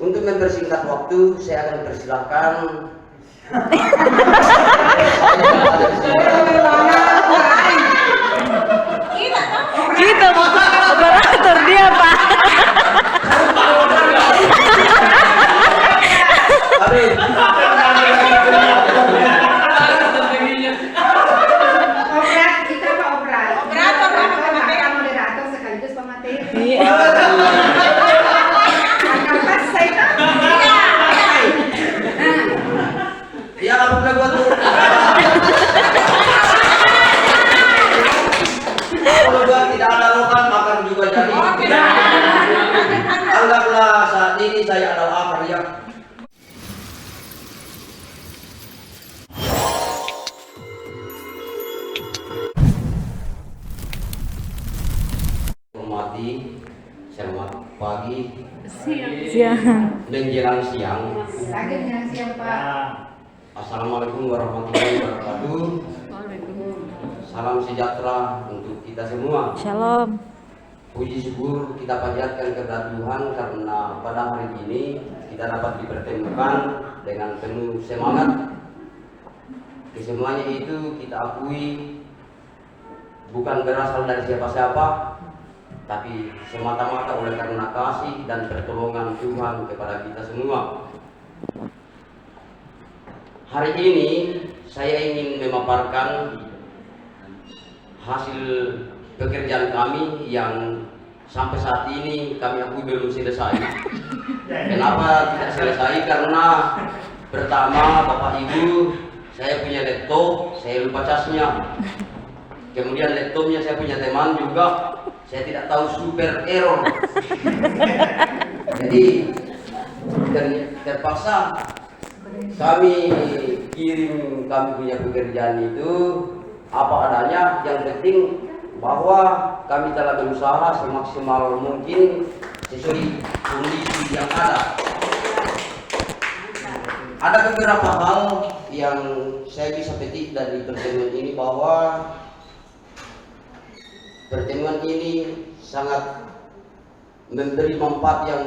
Untuk mempersingkat waktu, saya akan persilahkan Kita operator dia, Pak. Moderator sekaligus pemateri. Iya. ya apa gua tuh. Kalau gua tidak ada rokan akan juga jadi. Anggaplah saat ini saya adalah akar yang hormati. Selamat pagi Siang. menjelang siang. Akhirnya siapa? Assalamualaikum warahmatullahi wabarakatuh. Salam sejahtera untuk kita semua. Shalom. Puji syukur kita panjatkan kepada Tuhan karena pada hari ini kita dapat dipertemukan dengan penuh semangat. Kesemuanya itu kita akui bukan berasal dari siapa-siapa, tapi semata-mata oleh karena kasih dan pertolongan Tuhan kepada kita semua. Hari ini saya ingin memaparkan hasil pekerjaan kami yang sampai saat ini kami akui belum selesai. Kenapa tidak selesai? Karena pertama, Bapak Ibu, saya punya laptop, saya lupa casnya. Kemudian laptopnya saya punya teman juga, saya tidak tahu super error. Jadi terpaksa kami kirim kami punya pekerjaan itu apa adanya. Yang penting bahwa kami telah berusaha semaksimal mungkin sesuai kondisi yang ada. Ada beberapa hal yang saya bisa petik dari pertemuan ini, bahwa pertemuan ini sangat memberi manfaat yang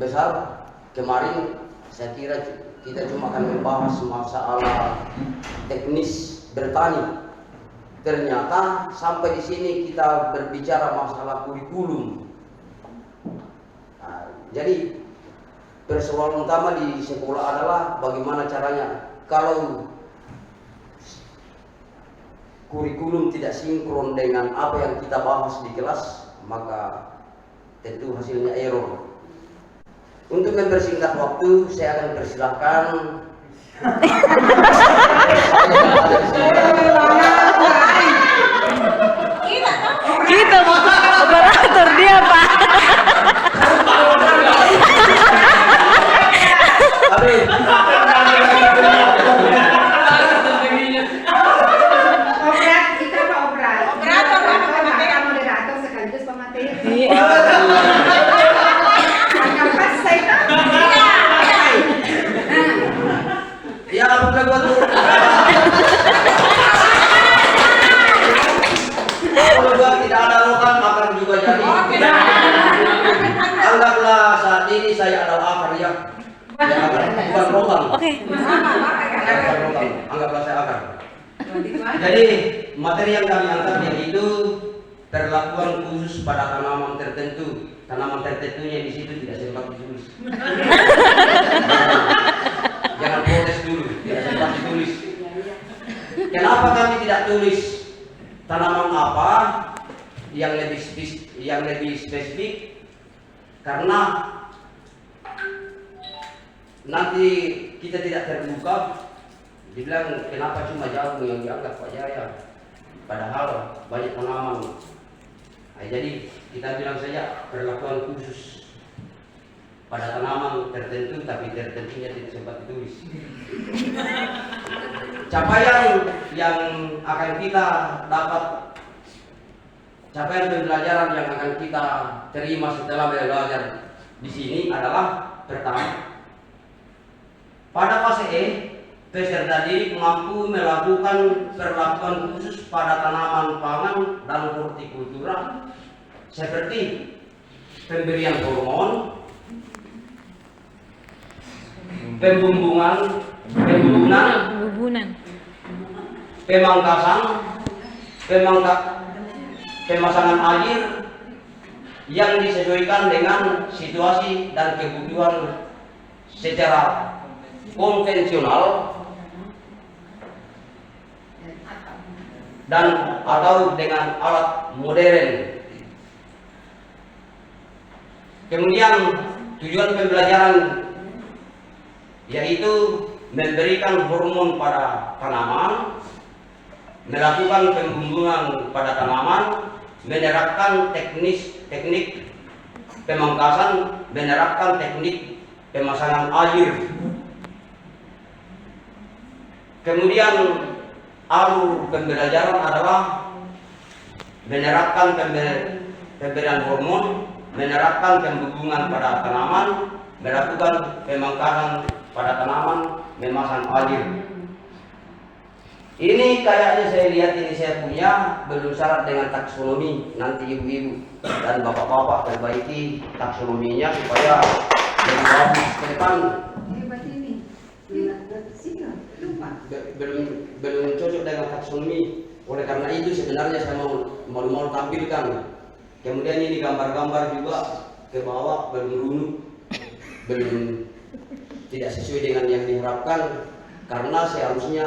besar. Kemarin saya kira kita cuma akan membahas masalah teknis bertani. Ternyata sampai di sini kita berbicara masalah kurikulum. Nah, jadi persoalan utama di sekolah adalah bagaimana caranya. Kalau kurikulum tidak sinkron dengan apa yang kita bahas di kelas, maka tentu hasilnya error. Untuk mempersingkat waktu, saya akan persilahkan Kita operator dia, Pak. Moderator sekaligus pemateri. Iya. ya apa gua tuh. Kalau gua tidak ada rokan akan juga jadi. Anggaplah saat ini saya adalah akar yang bukan rokan. Oke. Anggaplah saya akar. Jadi materi yang kami angkat yaitu perlakuan khusus pada tanaman tertentu. Tanaman tertentunya di situ tidak sempat ditulis. Jangan protes dulu, tidak sempat ditulis. Kenapa kami tidak tulis tanaman apa yang lebih spesifik? Karena nanti kita tidak terbuka. Dibilang kenapa cuma jagung yang diangkat Pak Jaya, padahal banyak tanaman. Nah, jadi kita bilang saja perlakuan khusus pada tanaman tertentu, tapi tertentunya tidak sempat ditulis. Capaian yang akan kita dapat, capaian pembelajaran yang akan kita terima setelah belajar di sini adalah pertama, pada fase E, peserta didik mampu melakukan perlakuan khusus pada tanaman pangan dan hortikultura seperti pemberian hormon, pembumbungan, Bubunan. pemangkasan, pemasangan air yang disesuaikan dengan situasi dan kebutuhan secara konvensional dan atau dengan alat modern. Kemudian tujuan pembelajaran yaitu memberikan hormon pada tanaman, melakukan pembumbungan pada tanaman, menerapkan teknik pemangkasan, menerapkan teknik pemasangan air. Kemudian alur pembelajaran adalah menerapkan pemberian hormon, menerapkan pembumbungan pada tanaman, melakukan pemangkasan pada tanaman, memasang air. Ini kayaknya saya lihat ini saya punya belum syarat dengan taksonomi. Nanti ibu-ibu dan bapak-bapak perbaiki taksonominya supaya lebih bagus ke depan. Belum cocok dengan taksonomi. Oleh karena itu sebenarnya saya mau tampilkan. Kemudian ini gambar-gambar juga ke bawah belum runut, belum tidak sesuai dengan yang diharapkan, karena seharusnya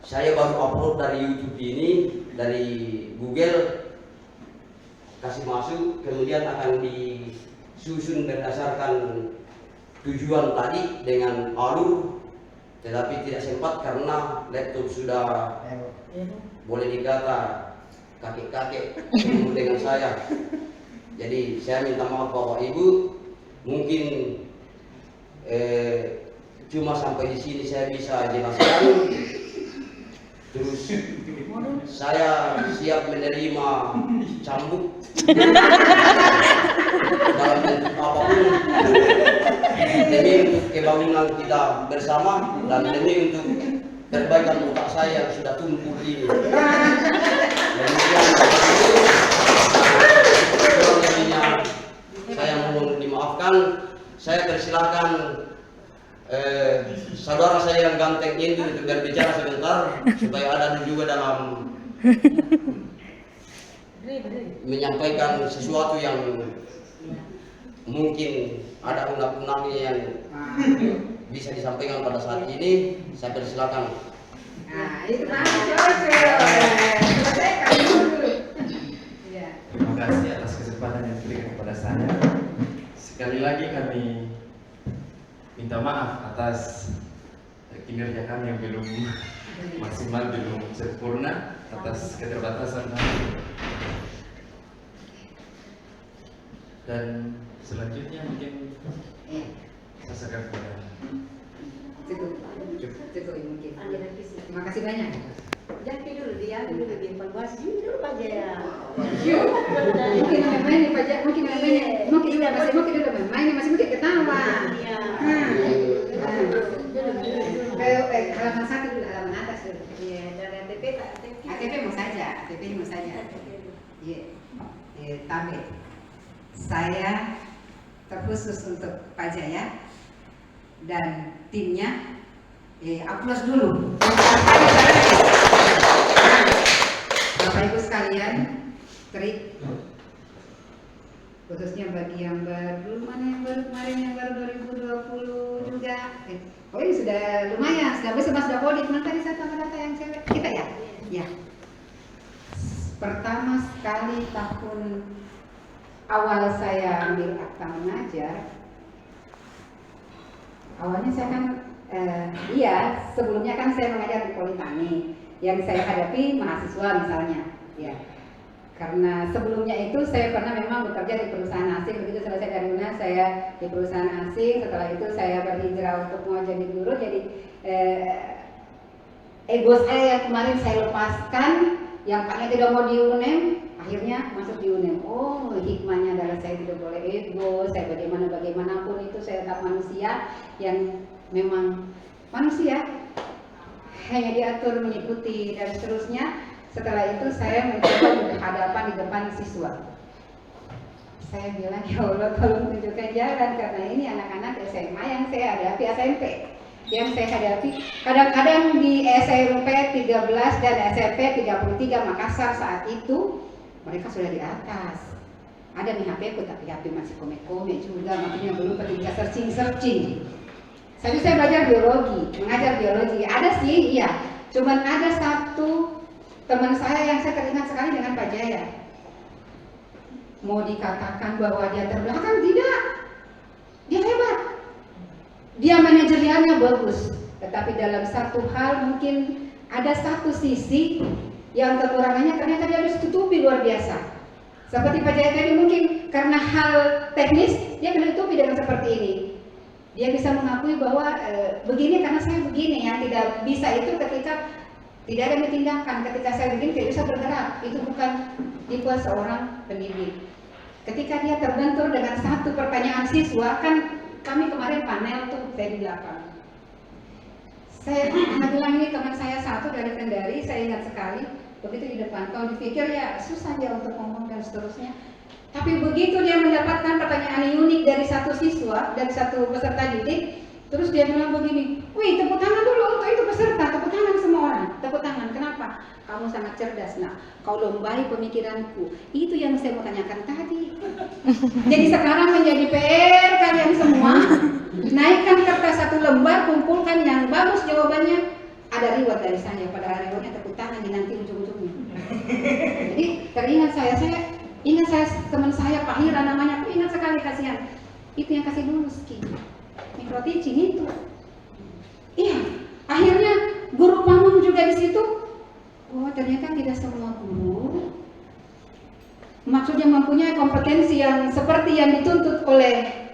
saya baru upload dari YouTube ini, dari Google, kasih masuk, kemudian akan disusun berdasarkan tujuan tadi dengan alur, tetapi tidak sempat karena laptop sudah boleh dikata kakek-kakek dengan saya. Jadi saya minta maaf Bapak Ibu, mungkin cuma sampai di sini saya bisa jelaskan. Terus saya siap menerima cambuk dalam bentuk apapun demi untuk kebangunan kita bersama dan demi untuk perbaikan otak saya yang sudah tumpul ini. Demikian kurang lebihnya saya mohon dimaafkan. Saya persilakan saudara saya yang ganteng ini untuk berbicara sebentar supaya ada juga dalam menyampaikan sesuatu yang mungkin ada unek-uneknya yang bisa disampaikan pada saat ini. Saya persilakan. Nah, itu selesai dulu. Ya. Terima kasih atas kesempatan yang diberikan kepada saya. Sekali lagi kami minta maaf atas kinerja kami yang belum maksimal, belum sempurna, atas keterbatasan kami. Dan selanjutnya mungkin saya serahkan kepada Cukup mungkin. Terima kasih banyak. Jangan tidur dia dulu lebih evaluasi dulu Pak Jaya. Mungkin main Pak Jaya, mungkin main masih mungkin ketawa. Iya. Halaman 1 dulu, halaman atas dulu. Iya, dari ATP tak ATP. ATP mau saja. Iya. Tabe. Saya terkhusus untuk Pak Jaya dan timnya. Aplaus dulu. Bapak Ibu sekalian, trik khususnya bagi yang baru, mana yang baru kemarin, yang baru 2020 juga. Oh ini sudah lumayan, sudah podik. Mana tadi satu data yang cewek kita ya? Ya. Pertama sekali tahun awal saya ambil akta mengajar, awalnya saya kan sebelumnya kan saya mengajar di Politeknik. Yang saya hadapi mahasiswa misalnya, ya. Karena sebelumnya itu saya pernah memang bekerja di perusahaan asing. Begitu selesai dari UNAS saya di perusahaan asing. Setelah itu saya berhijrah untuk mau jadi guru. Jadi ego saya yang kemarin saya lepaskan, yang Paknya tidak mau di UNEM, akhirnya masuk di UNEM. Oh, hikmahnya adalah saya tidak boleh ego. Saya bagaimanapun itu saya tetap manusia yang memang manusia, hanya diatur mengikuti dan seterusnya. Setelah itu saya mencoba berhadapan di depan siswa. Saya bilang, ya Allah tolong tunjukkan jalan, karena ini anak-anak SMA yang saya hadapi SMP. yang saya hadapi. Kadang-kadang di SMP 13 dan SMP 33 Makassar saat itu mereka sudah di atas. Ada nih HP ku, tapi HP masih kome-kome juga, makanya belum ketika searching. Saya belajar biologi, mengajar biologi. Ada sih, iya. Cuman ada satu teman saya yang saya teringat sekali dengan Pak Jaya. Mau dikatakan bahwa dia terbelakang, tidak. Dia hebat. Dia manajerialnya bagus. Tetapi dalam satu hal mungkin ada satu sisi yang kekurangannya ternyata dia harus tutupi luar biasa. Seperti Pak Jaya tadi mungkin karena hal teknis dia bisa tutupi dengan seperti ini. Dia bisa mengakui bahwa begini karena saya begini, yang tidak bisa itu ketika tidak ada tindakan, ketika saya begini tidak bisa bergerak, itu bukan tipe seorang pendidik. Ketika dia terbentur dengan satu pertanyaan siswa, kan kami kemarin panel tuh saya di belakang. Saya bilang ini teman saya satu dari Kendari, saya ingat sekali. Begitu di depan, kalau dipikir ya susah dia untuk ngomong dan seterusnya. Tapi begitu dia mendapatkan pertanyaan unik dari satu siswa, dari satu peserta didik, terus dia bilang begini, wih tepuk tangan dulu untuk itu peserta, tepuk tangan semua orang, tepuk tangan, kenapa? Kamu sangat cerdas, nah kau lombai pemikiranku, itu yang saya mau tanyakan tadi. Jadi sekarang menjadi PR kalian semua, naikkan kertas satu lembar, kumpulkan yang bagus jawabannya, ada reward dari saya, pada rewardnya tepuk tangan di nanti ujung-ujungnya. Jadi teringat saya ingat saya teman saya Pak Hira namanya, aku ingat sekali, kasihan. Itu yang kasih dulu ski. Micro teaching itu. Iya, akhirnya guru pamong juga di situ. Oh, ternyata tidak semua guru maksudnya mempunyai kompetensi yang seperti yang dituntut oleh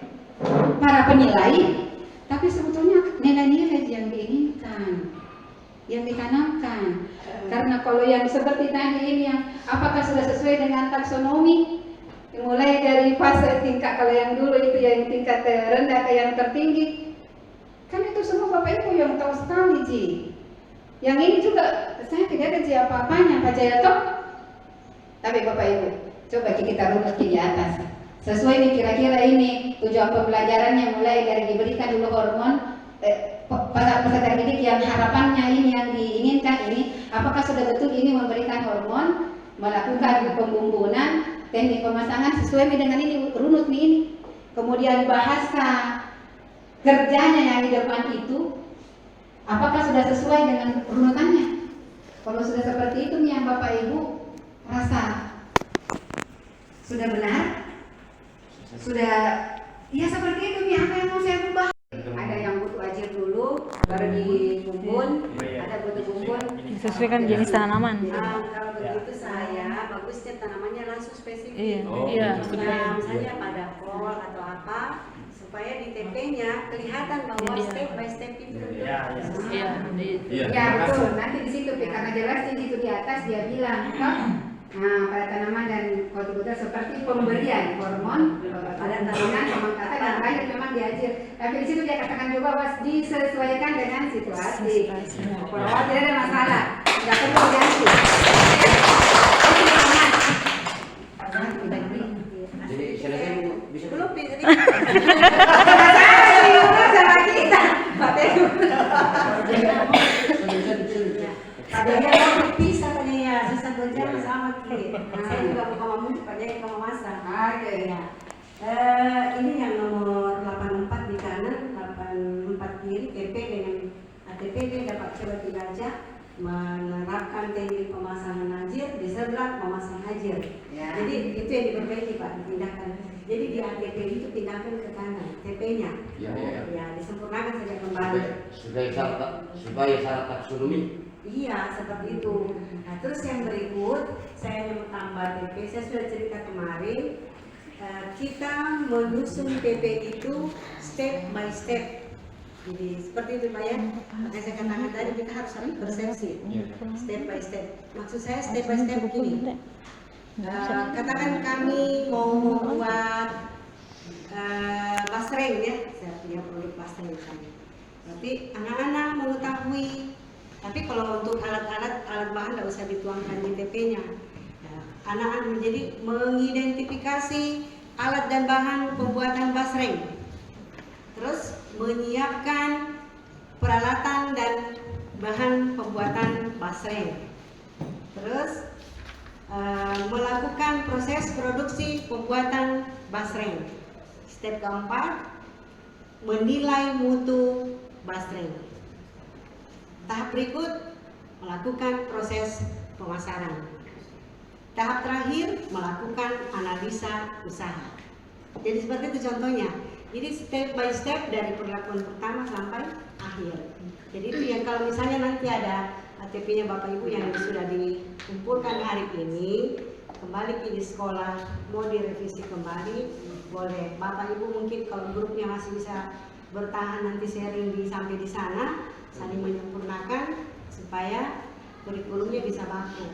para penilai, tapi sebetulnya nilai-nilai yang diinginkan, yang ditanamkan. Karena kalau yang seperti tadi ini yang apakah sudah sesuai dengan taksonomi, mulai dari fase tingkat, kalau yang dulu itu yang tingkat terendah ke yang tertinggi, kan itu semua Bapak Ibu yang tahu sekali Ji. Yang ini juga saya tidak ada Ji apa-apanya Pak Jayato, tapi Bapak Ibu coba kita runut di atas. Sesuai nih kira-kira ini tujuan pembelajarannya, mulai dari diberikan dulu hormon peserta didik yang harapannya ini yang diinginkan ini, apakah sudah betul ini memberikan hormon, melakukan pembumbunan, teknik pemasangan sesuai dengan ini, runut nih ini. Kemudian bahasa kerjanya yang di depan itu, apakah sudah sesuai dengan runutannya? Kalau sudah seperti itu nih yang Bapak Ibu rasa sudah benar, sudah ya seperti itu nih apa yang mau saya ubah. Ada yang butuh ajar dulu, baru dibumbun, ada butuh bumbun. Disesuaikan jenis tanaman. Kalau begitu saya bagusnya tanamannya langsung spesifik. Iya. Nah, misalnya pada kol atau apa, supaya di TP-nya kelihatan bahwa step by step itu. Ya betul. Nanti di situ karena jelas di situ di atas dia bilang, nah pada tanaman dan hortikultura seperti pemberian hormon pada tanaman, pemangkatan dan terakhir memang diajar. Tapi di situ dia katakan juga bahwa disesuaikan dengan situasi. Kalau tidak ada masalah, tidak perlu diganti. Jadi selesai Bu, bisa Belum bisa Sama kita, Pak Teguh. Ada yang mau pisah tadi ya, susah belajar sama Ki. Saya juga mau kamu pada yang kamu masak. Oke. Ya. Ini yang nomor 84 di kanan, 84 kiri, TP dengan ATP dia dapat coba dibaca, menerapkan teknik pemasangan najir di sebelah pemasang hajir. Ya. Jadi itu yang diperbaiki Pak, dipindahkan. Jadi di ATP itu pindahkan ke kanan, TP-nya. Ya, disempurnakan saja kembali. supaya syarat taksonomi. Iya, seperti itu. Nah, terus yang berikut, saya mau tambah TP. Saya sudah cerita kemarin, kita menyusun TP itu step by step. Jadi seperti itu Pak ya. Makanya saya katakan tadi kita harus saling persepsi, step by step. Maksud saya step by step begini. Katakan kami mau membuat basreng ya, saya punya produk basreng kami. Berarti anak-anak mengetahui. Tapi kalau untuk alat bahan tidak usah dituangkan di TP-nya. Anak-anak menjadi mengidentifikasi alat dan bahan pembuatan basreng. Terus menyiapkan peralatan dan bahan pembuatan basreng. Terus melakukan proses produksi pembuatan basreng. Step keempat, menilai mutu basreng. Tahap berikut, melakukan proses pemasaran. Tahap terakhir, melakukan analisa usaha. Jadi seperti itu contohnya. Jadi step by step dari perlakuan pertama sampai akhir. Jadi itu yang kalau misalnya nanti ada ATP-nya Bapak Ibu yang sudah dikumpulkan hari ini, kembali ke di sekolah, mau direvisi kembali, boleh. Bapak Ibu mungkin kalau grupnya masih bisa bertahan nanti sharing sampai di sana, saling menyempurnakan supaya kurikulumnya bisa baku.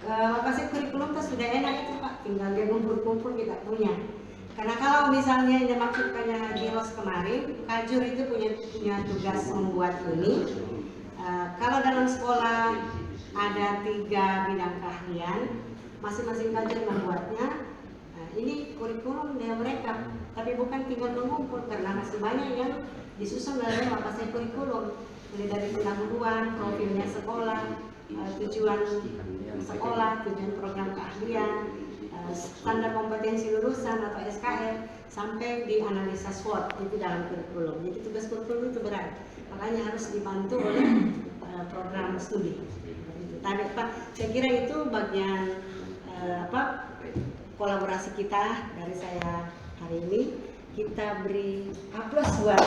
Nah, kasih kurikulum itu sudah enak itu Pak, tinggal dia kumpul-kumpul kita punya. Karena kalau misalnya yang dimaksudkannya Giros kemarin, Kajur itu punya tugas membuat ini. Kalau dalam sekolah ada 3 bidang keahlian, masing-masing Kajur membuatnya. Ini kurikulum dari mereka, tapi bukan tinggal mengumpul karena masih banyak yang disusun dalam apa kurikulum, mulai dari pendahuluan, profilnya sekolah, tujuan sekolah, tujuan program keahlian, standar kompetensi lulusan atau SKR, sampai di analisa SWOT itu dalam kurikulum. Jadi tugas kurikulum itu berat, makanya harus dibantu oleh program studi. Tadi Pak, saya kira itu bagian kolaborasi kita dari saya hari ini. Kita beri aplaus buat